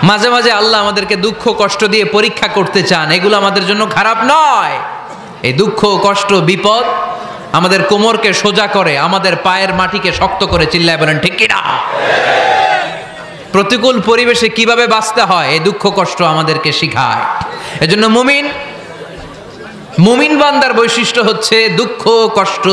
মাঝে মাঝে আল্লাহ আমাদেরকে দুঃখ কষ্ট দিয়ে পরীক্ষা করতে চান, এগুলো আমাদের জন্য খারাপ নয়। এই দুঃখ কষ্ট বিপদ আমাদের কোমরকে সোজা করে, আমাদের পায়ের মাটিকে শক্ত করে। চিল্লায় বলেন ঠিক কিনা? প্রতিকূল পরিবেশে কিভাবে বাঁচতে হয় এই দুঃখ কষ্ট আমাদেরকে শিখায়। এজন্য মুমিন বান্দার বৈশিষ্ট্য হচ্ছে দুঃখ কষ্ট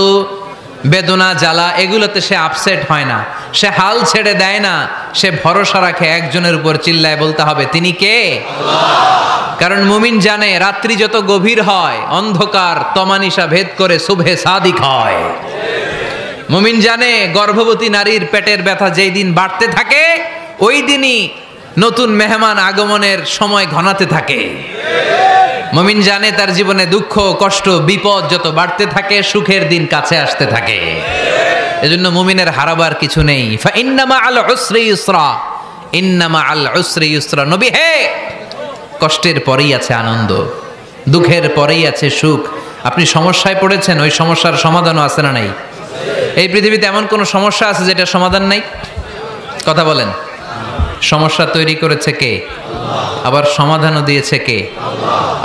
বেদনা জ্বালা এগুলোতে সে আপসেট হয় না, সে হাল ছেড়ে দেয় না, সে ভরসা রাখে একজনের উপর। চিল্লায় বলতে হবে তিনি কে? কারণ মুমিন জানে রাত্রি যত গভীর হয় অন্ধকার তমানিসা ভেদ করে সুবহে সাদিক হয়। মুমিন জানে গর্ভবতী নারীর পেটের ব্যথা যেই দিন বাড়তে থাকে ওই দিনই নতুন মেহমান আগমনের সময় ঘনাতে থাকে। মুমিন জানে তার জীবনে দুঃখ কষ্ট বিপদ যত বাড়তে থাকে সুখের দিন কাছে আসতে থাকে। এজন্য মুমিনের হারাবার কিছু নেই। ইন্না মাআল উসরি ইউসরা, ইন্না মাআল উসরি ইউসরা। নবী হে, কষ্টের পরেই আছে আনন্দ, দুঃখের পরেই আছে সুখ। আপনি সমস্যায় পড়েছেন, ওই সমস্যার সমাধানও আছে না নাই? এই পৃথিবীতে এমন কোন সমস্যা আছে যেটা সমাধান নাই? কথা বলেন। সমস্যা তৈরি করেছে কে? আবার সমাধানও দিয়েছে কে?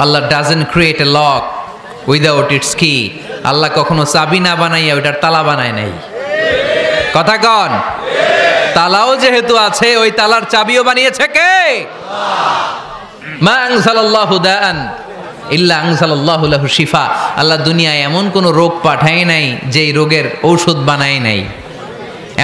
Allah doesn't create a lock without its key. Allah কখনো চাবি না বানাইয়া ওইটার তালা বানায় নাই। কথা কন। তালাও যেহেতু আছে ওই তালার চাবিও বানিয়েছে কে? মা আনজালাল্লাহু দাআন ইল্লা আনজালাল্লাহু লাহু শিফা। আল্লাহ দুনিয়ায় এমন কোন রোগ পাঠায় নাই যেই রোগের ঔষধ বানায় নাই,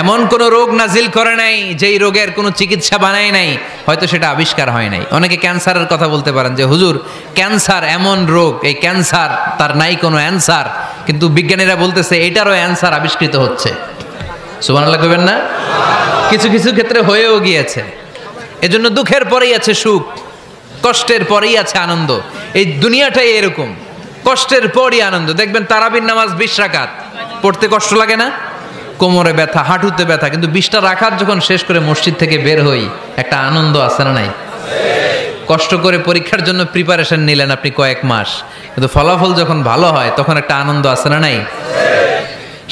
এমন কোন রোগ নাজিল করে নাই যেই রোগের কোনো চিকিৎসা বানায় নাই, হয়তো সেটা আবিষ্কার হয় নাই। অনেকে ক্যান্সারের কথা বলতে পারেন যে হুজুর ক্যান্সার এমন রোগ, এই ক্যান্সার তার নাই কোনো অ্যান্সার, কিন্তু বিজ্ঞানীরা বলতেছে এটারও অ্যান্সার আবিষ্কৃত হচ্ছে। সুবহানাল্লাহ কইবেন না? কিছু কিছু ক্ষেত্রে হয়েও গিয়েছে। এজন্য দুঃখের পরেই আছে সুখ, কষ্টের পরেই আছে আনন্দ। এই দুনিয়াটাই এরকম, কষ্টের পরই আনন্দ। দেখবেন তারাবির নামাজ 20 রাকাত পড়তে কষ্ট লাগে না? কোমরে ব্যথা, হাঁটুতে ব্যথা, কিন্তু 20টা রাকাত যখন শেষ করে মসজিদ থেকে বের হই একটা আনন্দ আছে না নাই? কষ্ট করে পরীক্ষার জন্য প্রিপারেশন নিলেন আপনি কয়েক মাস, কিন্তু ফলাফল যখন ভালো হয় তখন একটা আনন্দ আছে না নাই?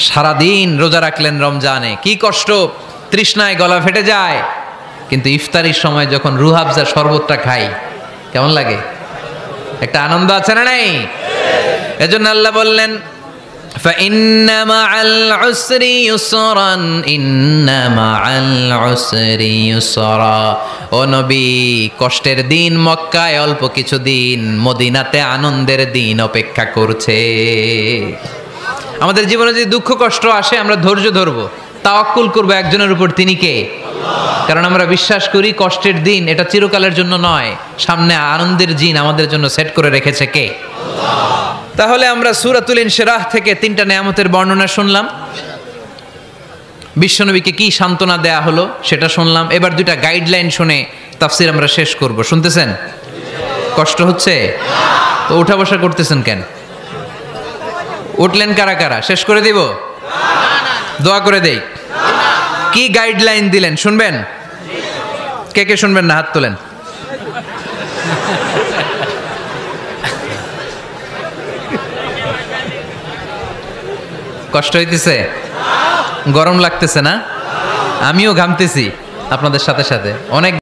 সারাদিন রোজা রাখলেন রমজানে, কি কষ্ট, তৃষ্ণায় গলা ফেটে যায়, কিন্তু ইফতারির সময় যখন রুহাবজা শরবতটা খাই কেমন লাগে? একটা আনন্দ আছে না নাই? এজন্য আল্লাহ বললেন فإن مع العسر يسرا إن مع العسر يسرا। ও নবী, কষ্টের দিন মক্কায় অল্প কিছু দিন, মদিনাতে আনন্দের দিন অপেক্ষা করছে। আমাদের জীবনে যদি দুঃখ কষ্ট আসে আমরা ধৈর্য ধরবো, তাওয়াক্কুল করবো একজনের উপর, তিনি কে? কারণ আমরা বিশ্বাস করি কষ্টের দিন এটা চিরকালের জন্য নয়, সামনে আনন্দের দিন আমাদের জন্য সেট করে রেখেছে কে? তাহলে আমরা সূরাতুল ইনশিরাহ থেকে 3টা নেয়ামতের বর্ণনা শুনলাম, বিশ্বনবীকে কি সান্ত্বনা দেয়া হলো সেটা শুনলাম। এবার 2টা গাইডলাইন শুনে তাফসীর আমরা শেষ করব। শুনতেছেন? কষ্ট হচ্ছে তো উঠা বসা করতেছেন কেন? উঠলেন কারা কারা? শেষ করে দিব? দোয়া করে দেই। কি গাইডলাইন দিলেন শুনবেন? কে কে শুনবেন না হাত তোলেন। কষ্ট হইতেছে? গরম লাগতেছে না? আমিও ঘামতেছি আপনাদের সাথে সাথে। অনেক